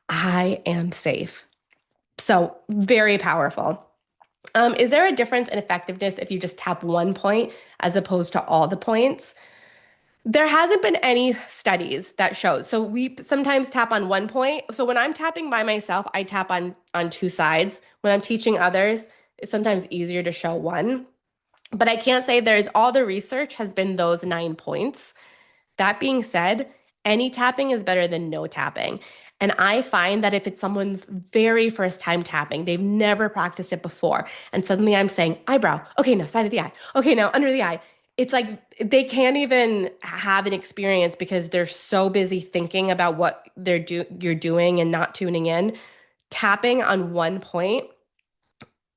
I am safe. So very powerful. Is there a difference in effectiveness if you just tap one point as opposed to all the points? There hasn't been any studies that show. So we sometimes tap on one point. So when I'm tapping by myself, I tap on two sides. When I'm teaching others, it's sometimes easier to show one. But I can't say there's all the research has been those 9 points. That being said, any tapping is better than no tapping. And I find that if it's someone's very first time tapping, they've never practiced it before, and suddenly I'm saying eyebrow, okay, now side of the eye, okay, now under the eye. It's like they can't even have an experience because they're so busy thinking about what you're doing and not tuning in. Tapping on one point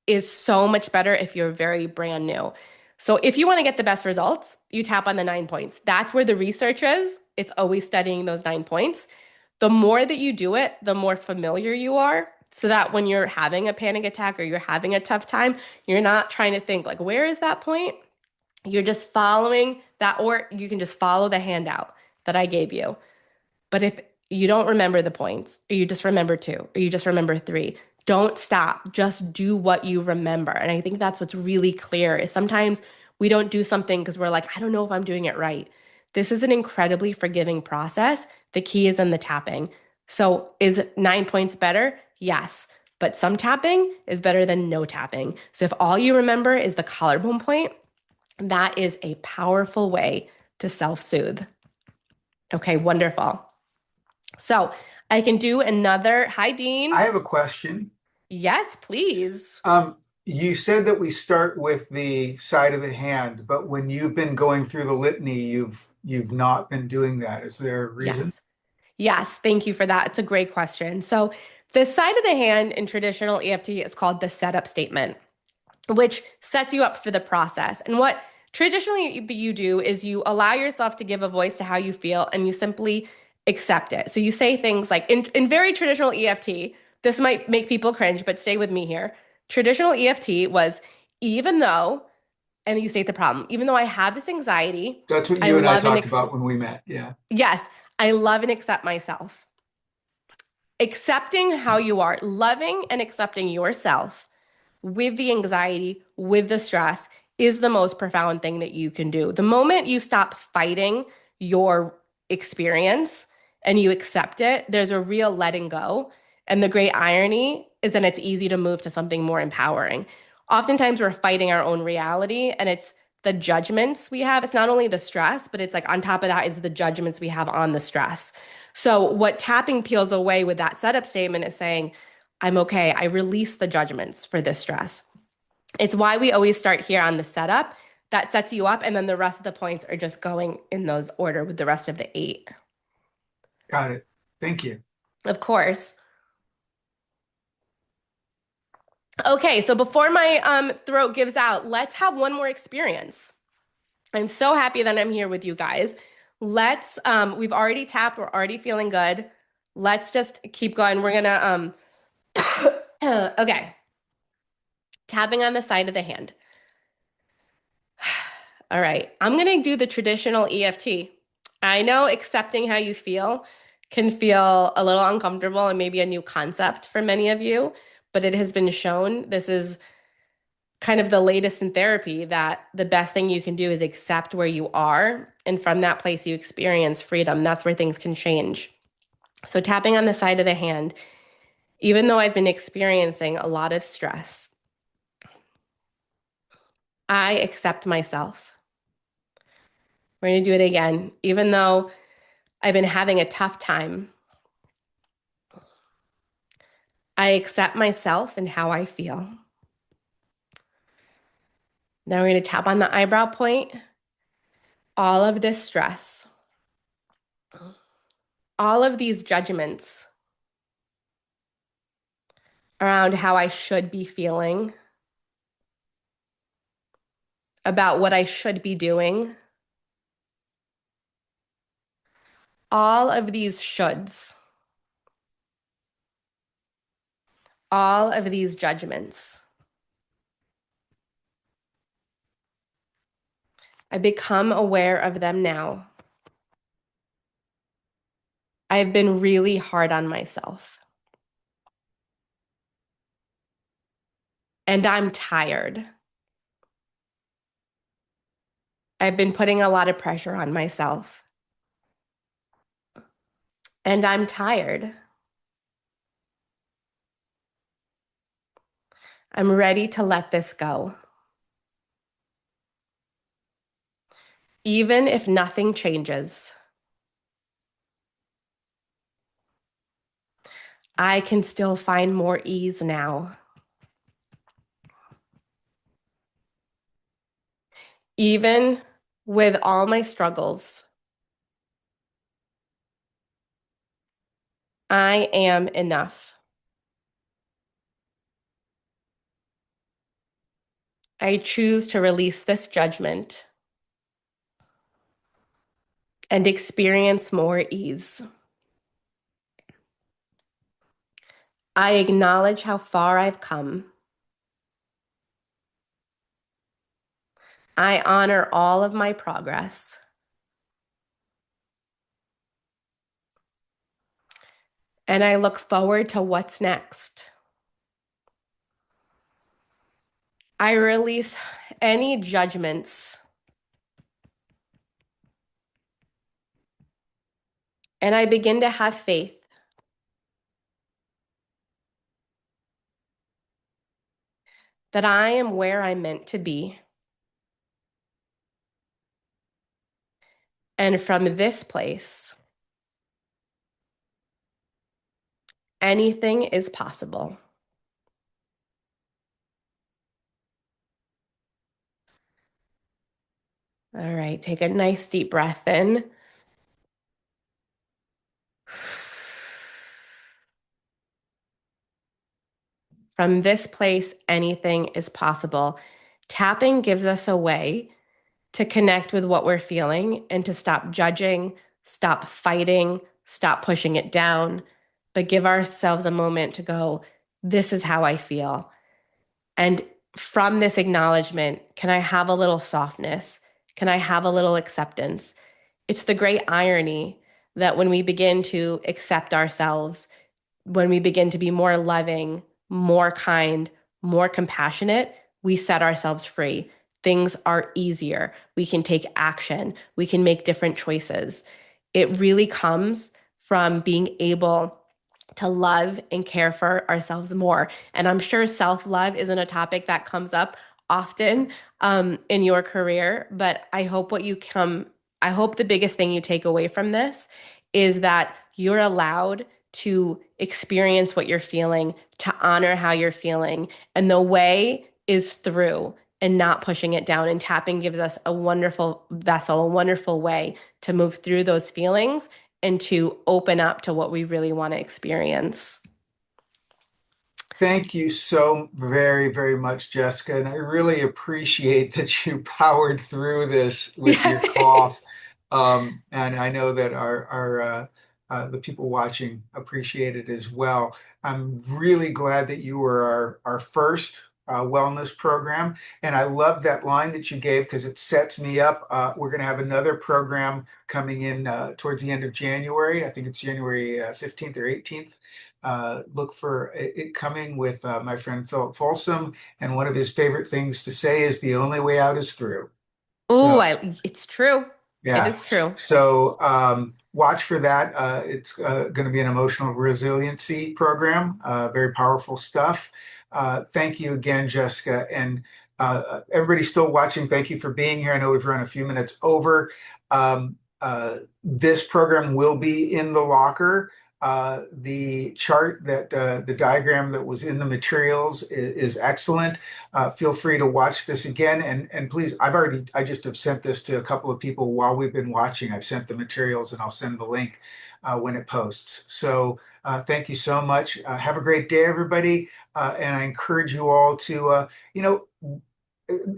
is so much better if you're very brand new. So if you want to get the best results, you tap on the 9 points. That's where the research is. It's always studying those 9 points. The more that you do it, the more familiar you are. So that when you're having a panic attack or you're having a tough time, you're not trying to think like, where is that point? You're just following that, or you can just follow the handout that I gave you. But if you don't remember the points, or you just remember two, or you just remember three, don't stop. Just do what you remember. And I think that's what's really clear is sometimes we don't do something because we're like, I don't know if I'm doing it right. This is an incredibly forgiving process. The key is in the tapping. So is 9 points better? Yes. But some tapping is better than no tapping. So if all you remember is the collarbone point, that is a powerful way to self-soothe. Okay, wonderful. So I can do another. Hi, Dean. I have a question. Yes, please. Um, you said that we start with the side of the hand, but when you've been going through the litany, you've not been doing that. Is there a reason? Yes. Yes, thank you for that. It's a great question. So the side of the hand in traditional EFT is called the setup statement, which sets you up for the process. And what traditionally you do is you allow yourself to give a voice to how you feel and you simply accept it. So you say things like in very traditional EFT, this might make people cringe, but stay with me here. Traditional EFT was even though, and you state the problem, even though I have this anxiety, That's what I you and I love and talked about when we met. Yeah. yes, I love and accept myself. Accepting how you are, loving and accepting yourself with the anxiety, with the stress, is the most profound thing that you can do. The moment you stop fighting your experience and you accept it, there's a real letting go. And the great irony is that it's easy to move to something more empowering. Oftentimes, we're fighting our own reality, and it's the judgments we have. It's not only the stress, but it's like on top of that is the judgments we have on the stress. So, what tapping peels away with that setup statement is saying, I'm okay. I release the judgments for this stress. It's why we always start here on the setup. That sets you up, and then the rest of the points are just going in those order with the rest of the 8. Got it. Thank you. Of course. Okay, so before my throat gives out, let's have one more experience. I'm so happy that I'm here with you guys. We've already tapped, we're already feeling good. Let's just keep going. We're gonna, okay, tapping on the side of the hand. All right, I'm gonna do the traditional EFT. I know accepting how you feel can feel a little uncomfortable and maybe a new concept for many of you, but it has been shown this is kind of the latest in therapy that the best thing you can do is accept where you are. And from that place, you experience freedom. That's where things can change. So, tapping on the side of the hand, even though I've been experiencing a lot of stress, I accept myself. We're going to do it again. Even though I've been having a tough time, I accept myself and how I feel. Now we're going to tap on the eyebrow point. All of this stress, all of these judgments around how I should be feeling, about what I should be doing, all of these shoulds, all of these judgments. I become aware of them now. I've been really hard on myself. And I'm tired. I've been putting a lot of pressure on myself. And I'm tired. I'm ready to let this go. Even if nothing changes, I can still find more ease now. Even with all my struggles, I am enough. I choose to release this judgment and experience more ease. I acknowledge how far I've come. I honor all of my progress. And I look forward to what's next. I release any judgments. And I begin to have faith that I am where I'm meant to be. And from this place, anything is possible. All right, take a nice deep breath in. From this place, anything is possible. Tapping gives us a way to connect with what we're feeling and to stop judging, stop fighting, stop pushing it down, but give ourselves a moment to go, this is how I feel. And from this acknowledgement, can I have a little softness? Can I have a little acceptance? It's the great irony that when we begin to accept ourselves, when we begin to be more loving, more kind, more compassionate, we set ourselves free. Things are easier. We can take action. We can make different choices. It really comes from being able to love and care for ourselves more. And I'm sure self love isn't a topic that comes up often in your career, but I hope the biggest thing you take away from this is that you're allowed to experience what you're feeling, to honor how you're feeling. And the way is through and not pushing it down. And tapping gives us a wonderful vessel, a wonderful way to move through those feelings and to open up to what we really want to experience. Thank you so very, very much, Jessica. And I really appreciate that you powered through this with your cough. And I know that the people watching appreciate it as well. I'm really glad that you were our first wellness program. And I love that line that you gave because it sets me up. We're going to have another program coming in towards the end of January. I think it's January 15th or 18th. Look for it coming with my friend Philip Folsom, and one of his favorite things to say is the only way out is through. Oh, So it's true. It yeah. is true. So watch for that. It's going to be an emotional resiliency program. Very powerful stuff. Thank you again, Jessica. And everybody still watching, thank you for being here. I know we've run a few minutes over. This program will be in the locker. The chart the diagram that was in the materials is excellent. Feel free to watch this again, and please, I just have sent this to a couple of people while we've been watching. I've sent the materials, and I'll send the link when it posts. So thank you so much. Have a great day, everybody, and I encourage you all to,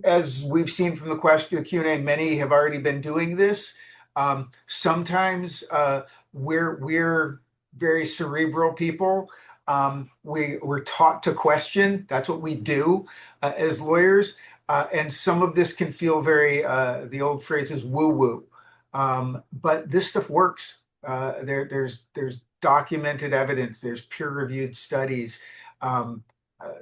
as we've seen from the Q&A, many have already been doing this. Sometimes we're very cerebral people. We're taught to question. That's what we do as lawyers. And some of this can feel very, the old phrase is woo-woo. But this stuff works. There's documented evidence. There's peer-reviewed studies. Um, uh,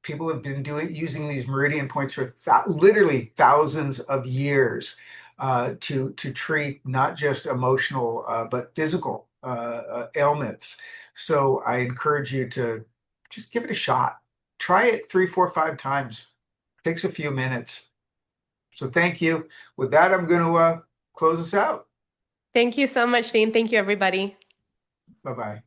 People have been using these meridian points for literally thousands of years to treat not just emotional but physical ailments. So I encourage you to just give it a shot. Try it 3, 4, 5 times. Takes a few minutes. So thank you. With that, I'm going to close us out. Thank you so much, Dean. Thank you, everybody. Bye bye.